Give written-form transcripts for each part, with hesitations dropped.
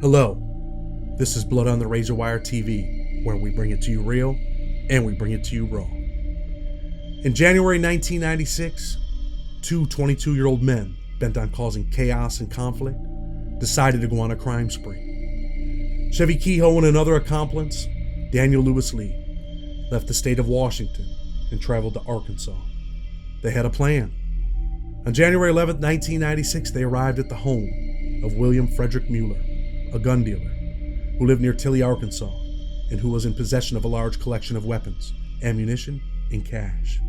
Hello, this is Blood on the Razor Wire TV, where we bring it to you real and we bring it to you raw. In January 1996, two 22-year-old men bent on causing chaos and conflict decided to go on a crime spree. Chevie Kehoe and another accomplice, Daniel Lewis Lee, left the state of Washington and traveled to Arkansas. They had a plan. On January 11, 1996, they arrived at the home of William Frederick Mueller, a gun dealer who lived near Tilly, Arkansas, and who was in possession of a large collection of weapons, ammunition, and cash.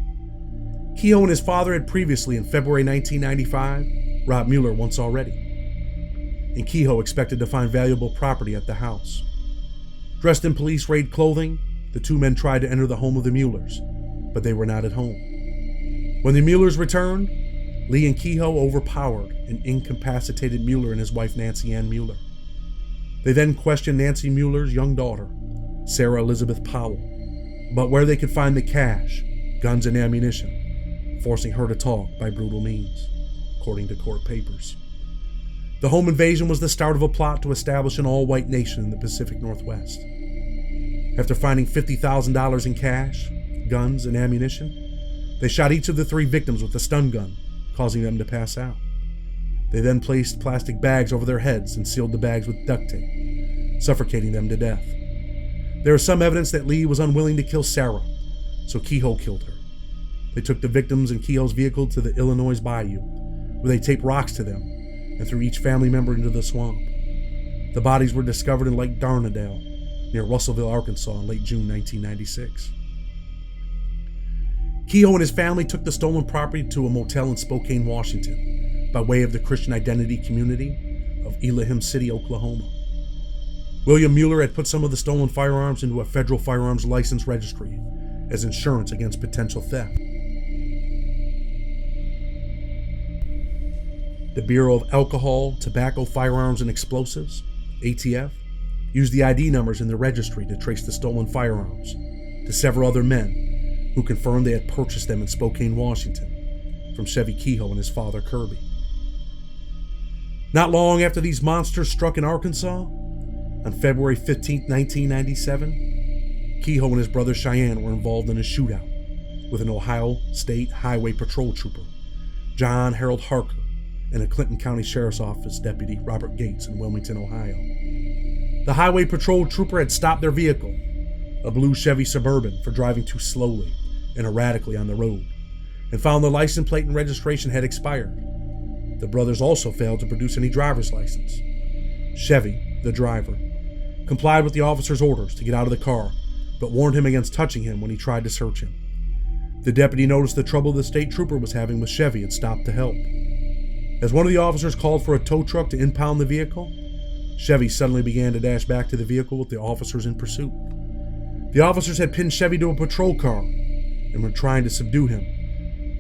Kehoe and his father had previously, in February 1995, robbed Mueller once already, and Kehoe expected to find valuable property at the house. Dressed in police raid clothing, the two men tried to enter the home of the Muellers, but they were not at home. When the Muellers returned, Lee and Kehoe overpowered and incapacitated Mueller and his wife Nancy Ann Mueller. They then questioned Nancy Mueller's young daughter, Sarah Elizabeth Powell, about where they could find the cash, guns, and ammunition, forcing her to talk by brutal means, according to court papers. The home invasion was the start of a plot to establish an all-white nation in the Pacific Northwest. After finding $50,000 in cash, guns, and ammunition, they shot each of the three victims with a stun gun, causing them to pass out. They then placed plastic bags over their heads and sealed the bags with duct tape, suffocating them to death. There is some evidence that Lee was unwilling to kill Sarah, so Kehoe killed her. They took the victims in Kehoe's vehicle to the Illinois Bayou, where they taped rocks to them and threw each family member into the swamp. The bodies were discovered in Lake Darnadale, near Russellville, Arkansas, in late June 1996. Kehoe and his family took the stolen property to a motel in Spokane, Washington, by way of the Christian Identity community of Elohim City, Oklahoma. William Mueller had put some of the stolen firearms into a federal firearms license registry as insurance against potential theft. The Bureau of Alcohol, Tobacco, Firearms, and Explosives, ATF, used the ID numbers in the registry to trace the stolen firearms to several other men who confirmed they had purchased them in Spokane, Washington, from Chevie Kehoe and his father, Kirby. Not long after these monsters struck in Arkansas, on February 15, 1997, Kehoe and his brother Cheyenne were involved in a shootout with an Ohio State Highway Patrol trooper, John Harold Harker, and a Clinton County Sheriff's Office deputy, Robert Gates, in Wilmington, Ohio. The Highway Patrol trooper had stopped their vehicle, a blue Chevy Suburban, for driving too slowly and erratically on the road, and found the license plate and registration had expired. The brothers also failed to produce any driver's license. Chevy, the driver, complied with the officer's orders to get out of the car, but warned him against touching him when he tried to search him. The deputy noticed the trouble the state trooper was having with Chevy and stopped to help. As one of the officers called for a tow truck to impound the vehicle, Chevy suddenly began to dash back to the vehicle with the officers in pursuit. The officers had pinned Chevy to a patrol car and were trying to subdue him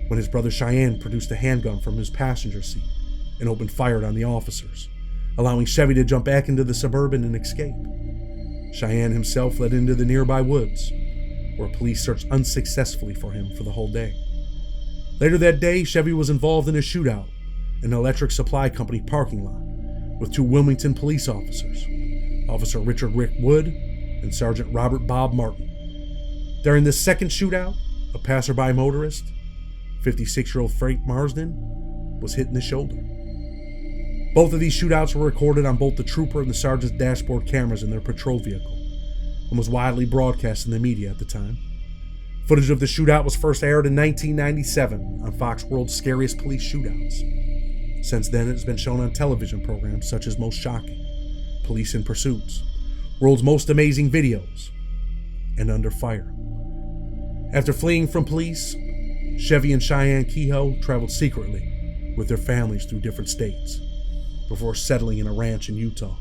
when his brother Cheyenne produced a handgun from his passenger seat and opened fire on the officers, allowing Chevy to jump back into the Suburban and escape. Cheyenne himself fled into the nearby woods, where police searched unsuccessfully for him for the whole day. Later that day, Chevy was involved in a shootout in an electric supply company parking lot with two Wilmington police officers, Officer Richard Rick Wood and Sergeant Robert Bob Martin. During this second shootout, a passerby motorist, 56-year-old Frank Marsden, was hit in the shoulder. Both of these shootouts were recorded on both the trooper and the sergeant's dashboard cameras in their patrol vehicle and was widely broadcast in the media at the time. Footage of the shootout was first aired in 1997 on Fox World's Scariest Police Shootouts. Since then, it has been shown on television programs such as Most Shocking, Police in Pursuits, World's Most Amazing Videos, and Under Fire. After fleeing from police, Chevy and Cheyenne Kehoe traveled secretly with their families through different states before settling in a ranch in Utah.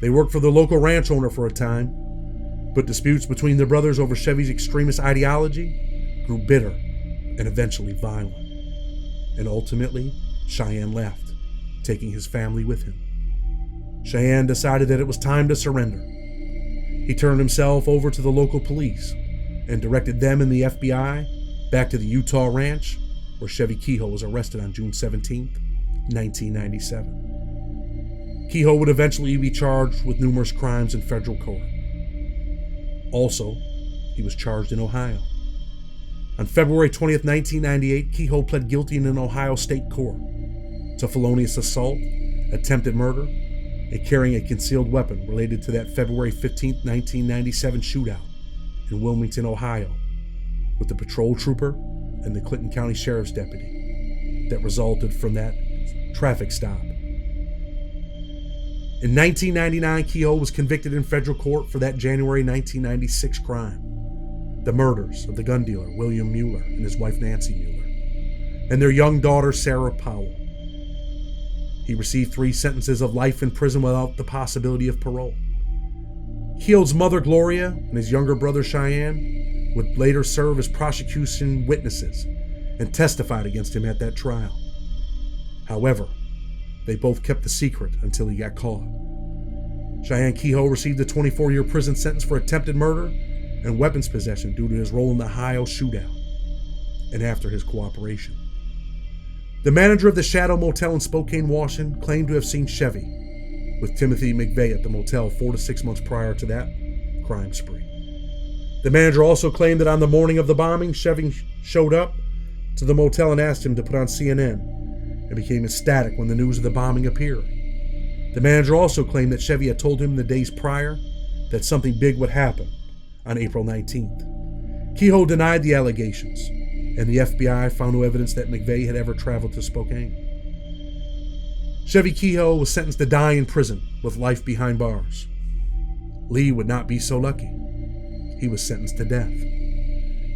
They worked for the local ranch owner for a time, but disputes between the brothers over Chevy's extremist ideology grew bitter and eventually violent. And ultimately, Cheyenne left, taking his family with him. Cheyenne decided that it was time to surrender. He turned himself over to the local police and directed them and the FBI back to the Utah ranch, where Chevie Kehoe was arrested on June 17, 1997. Kehoe would eventually be charged with numerous crimes in federal court. Also, he was charged in Ohio. On February 20th, 1998, Kehoe pled guilty in an Ohio state court to felonious assault, attempted murder, and carrying a concealed weapon related to that February 15, 1997 shootout in Wilmington, Ohio, with the patrol trooper and the Clinton County Sheriff's deputy that resulted from that traffic stop. In 1999, Kehoe was convicted in federal court for that January 1996 crime, the murders of the gun dealer William Mueller and his wife Nancy Mueller, and their young daughter Sarah Powell. He received 3 sentences of life in prison without the possibility of parole. Kehoe's mother Gloria and his younger brother Cheyenne would later serve as prosecution witnesses and testified against him at that trial. However, they both kept the secret until he got caught. Cheyenne Kehoe received a 24-year prison sentence for attempted murder and weapons possession due to his role in the Ohio shootout and after his cooperation. The manager of the Shadow Motel in Spokane, Washington, claimed to have seen Chevie with Timothy McVeigh at the motel 4 to 6 months prior to that crime spree. The manager also claimed that on the morning of the bombing, Chevie showed up to the motel and asked him to put on CNN and became ecstatic when the news of the bombing appeared. The manager also claimed that Chevie had told him the days prior that something big would happen on April 19th. Kehoe denied the allegations, and the FBI found no evidence that McVeigh had ever traveled to Spokane. Chevie Kehoe was sentenced to die in prison with life behind bars. Lee would not be so lucky. He was sentenced to death.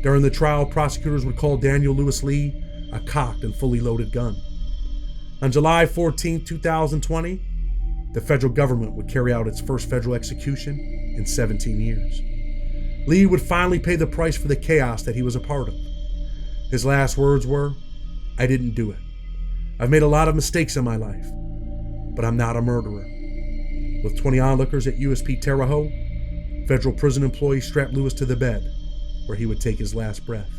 During the trial, prosecutors would call Daniel Lewis Lee a cocked and fully loaded gun. On July 14, 2020, the federal government would carry out its first federal execution in 17 years. Lee would finally pay the price for the chaos that he was a part of. His last words were, "I didn't do it. I've made a lot of mistakes in my life, but I'm not a murderer." With 20 onlookers at USP Terre Haute, federal prison employees strapped Lewis to the bed, where he would take his last breath.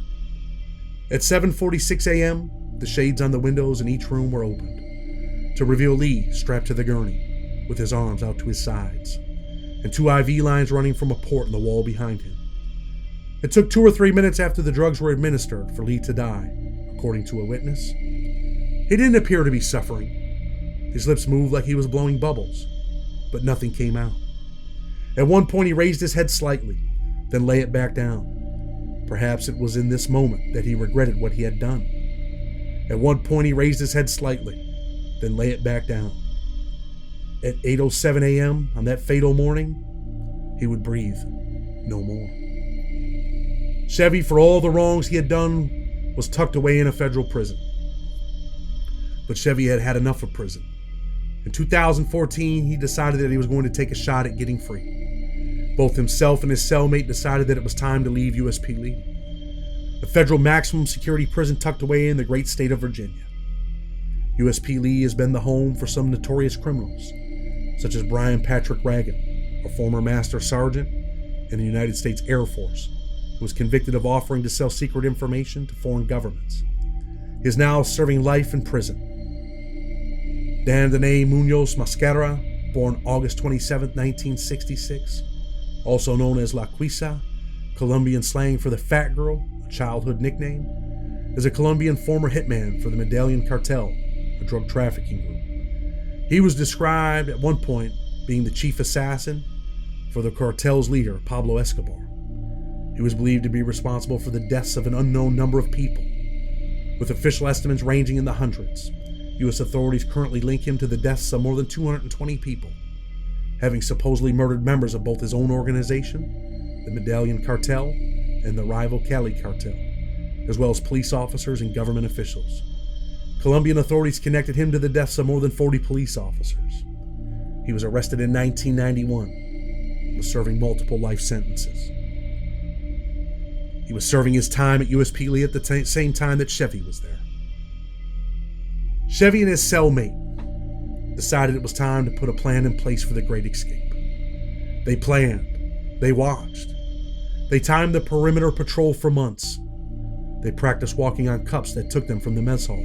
At 7:46 a.m., the shades on the windows in each room were opened to reveal Lee strapped to the gurney with his arms out to his sides and 2 IV lines running from a port in the wall behind him. It took 2 or 3 minutes after the drugs were administered for Lee to die, according to a witness. He didn't appear to be suffering. His lips moved like he was blowing bubbles, but nothing came out. At one point he raised his head slightly, then lay it back down. Perhaps it was in this moment that he regretted what he had done. At one point he raised his head slightly, then lay it back down. At 8:07 a.m. on that fatal morning, he would breathe no more. Chevie, for all the wrongs he had done, was tucked away in a federal prison. But Chevie had had enough of prison. In 2014, he decided that he was going to take a shot at getting free. Both himself and his cellmate decided that it was time to leave USP Lee, a federal maximum security prison tucked away in the great state of Virginia. USP Lee has been the home for some notorious criminals, such as Brian Patrick Reagan, a former master sergeant in the United States Air Force, who was convicted of offering to sell secret information to foreign governments. He is now serving life in prison. Dandane Munoz Mascara, born August 27, 1966, also known as La Quisa, Colombian slang for the fat girl, a childhood nickname, is a Colombian former hitman for the Medellin Cartel, a drug trafficking group. He was described at one point being the chief assassin for the cartel's leader, Pablo Escobar. He was believed to be responsible for the deaths of an unknown number of people, with official estimates ranging in the hundreds. U.S. authorities currently link him to the deaths of more than 220 people, having supposedly murdered members of both his own organization, the Medellin Cartel, and the rival Cali Cartel, as well as police officers and government officials. Colombian authorities connected him to the deaths of more than 40 police officers. He was arrested in 1991 and was serving multiple life sentences. He was serving his time at USP Lee at the same time that Chevie was there. Chevie and his cellmate decided it was time to put a plan in place for the Great Escape. They planned. They watched. They timed the perimeter patrol for months. They practiced walking on cups that took them from the mess hall.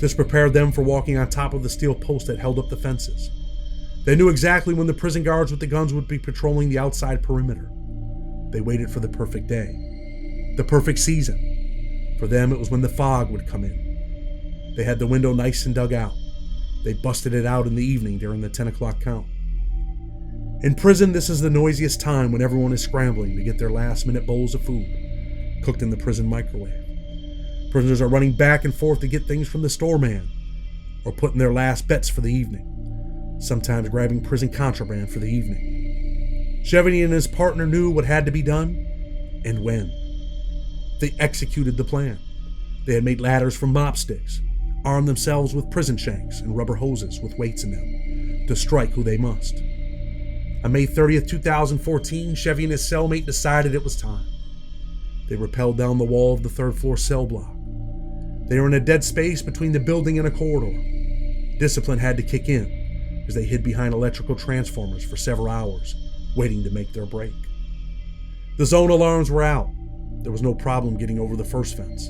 This prepared them for walking on top of the steel post that held up the fences. They knew exactly when the prison guards with the guns would be patrolling the outside perimeter. They waited for the perfect day, the perfect season. For them, it was when the fog would come in. They had the window nice and dug out. They busted it out in the evening during the 10 o'clock count. In prison, this is the noisiest time when everyone is scrambling to get their last-minute bowls of food, cooked in the prison microwave. Prisoners are running back and forth to get things from the storeman, or putting their last bets for the evening, sometimes grabbing prison contraband for the evening. Chevie and his partner knew what had to be done, and when. They executed the plan. They had made ladders from mop sticks, armed themselves with prison shanks and rubber hoses with weights in them, to strike who they must. On May 30th, 2014, Chevie and his cellmate decided it was time. They rappelled down the wall of the third-floor cell block. They were in a dead space between the building and a corridor. Discipline had to kick in, as they hid behind electrical transformers for several hours, waiting to make their break. The zone alarms were out. There was no problem getting over the first fence.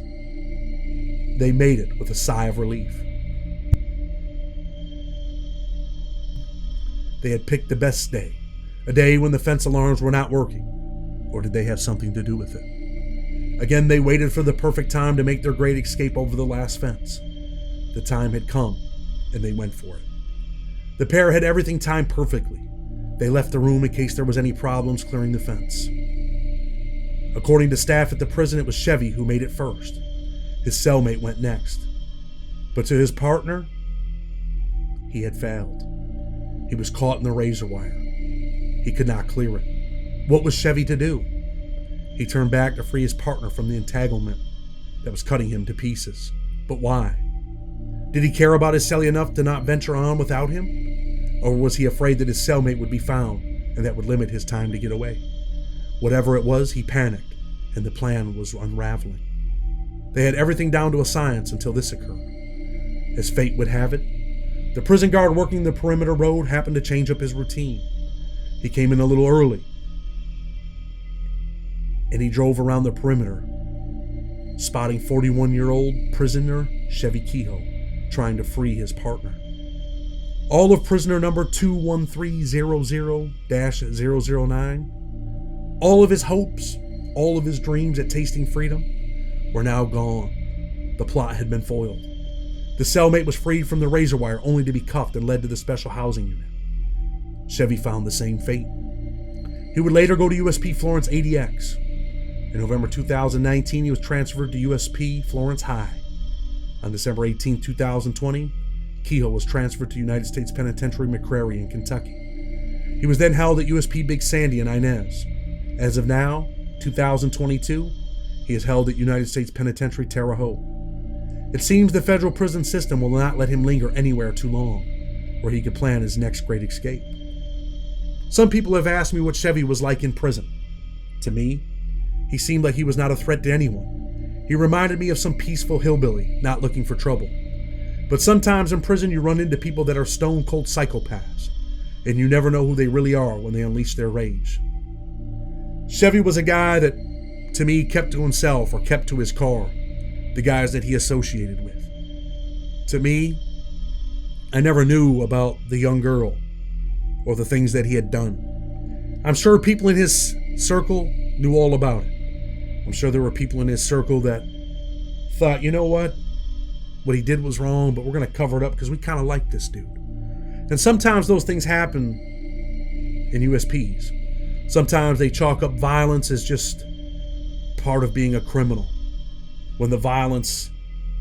They made it with a sigh of relief. They had picked the best day, a day when the fence alarms were not working. Or did they have something to do with it? Again, they waited for the perfect time to make their great escape over the last fence. The time had come, and they went for it. The pair had everything timed perfectly. They left the room in case there was any problems clearing the fence. According to staff at the prison, it was Chevie who made it first. His cellmate went next. But to his partner, he had failed. He was caught in the razor wire. He could not clear it. What was Chevie to do? He turned back to free his partner from the entanglement that was cutting him to pieces. But why? Did he care about his cellie enough to not venture on without him? Or was he afraid that his cellmate would be found and that would limit his time to get away? Whatever it was, he panicked, and the plan was unraveling. They had everything down to a science until this occurred. As fate would have it, the prison guard working the perimeter road happened to change up his routine. He came in a little early, and he drove around the perimeter, spotting 41-year-old prisoner Chevie Kehoe trying to free his partner. All of prisoner number 21300-009, all of his hopes, all of his dreams at tasting freedom were now gone. The plot had been foiled. The cellmate was freed from the razor wire only to be cuffed and led to the special housing unit. Chevie found the same fate. He would later go to USP Florence ADX. In November 2019, he was transferred to USP Florence High. On December 18, 2020, Kehoe was transferred to United States Penitentiary McCrary in Kentucky. He was then held at USP Big Sandy in Inez. As of now, 2022, he is held at United States Penitentiary Terre Haute. It seems the federal prison system will not let him linger anywhere too long, where he could plan his next great escape. Some people have asked me what Chevie was like in prison. To me, he seemed like he was not a threat to anyone. He reminded me of some peaceful hillbilly, not looking for trouble. But sometimes in prison you run into people that are stone-cold psychopaths, and you never know who they really are when they unleash their rage. Chevie was a guy that, to me, kept to himself or kept to his car, the guys that he associated with. To me, I never knew about the young girl or the things that he had done. I'm sure people in his circle knew all about it. I'm sure there were people in his circle that thought, you know what he did was wrong, but we're going to cover it up because we kind of like this dude. And sometimes those things happen in USPs. Sometimes they chalk up violence as just part of being a criminal, when the violence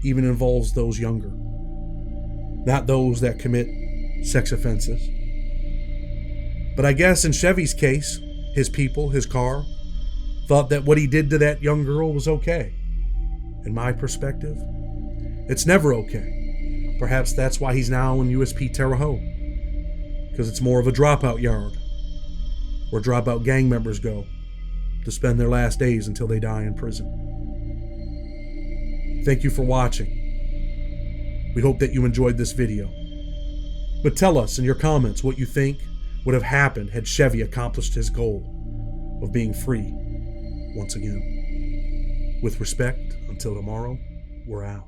even involves those younger, not those that commit sex offenses. But I guess in Chevie's case, his people, his car, thought that what he did to that young girl was okay. In my perspective, it's never okay. Perhaps that's why he's now in USP Terre Haute, because it's more of a dropout yard, where dropout gang members go to spend their last days until they die in prison. Thank you for watching. We hope that you enjoyed this video. But tell us in your comments what you think would have happened had Chevie accomplished his goal of being free once again. With respect, until tomorrow, we're out.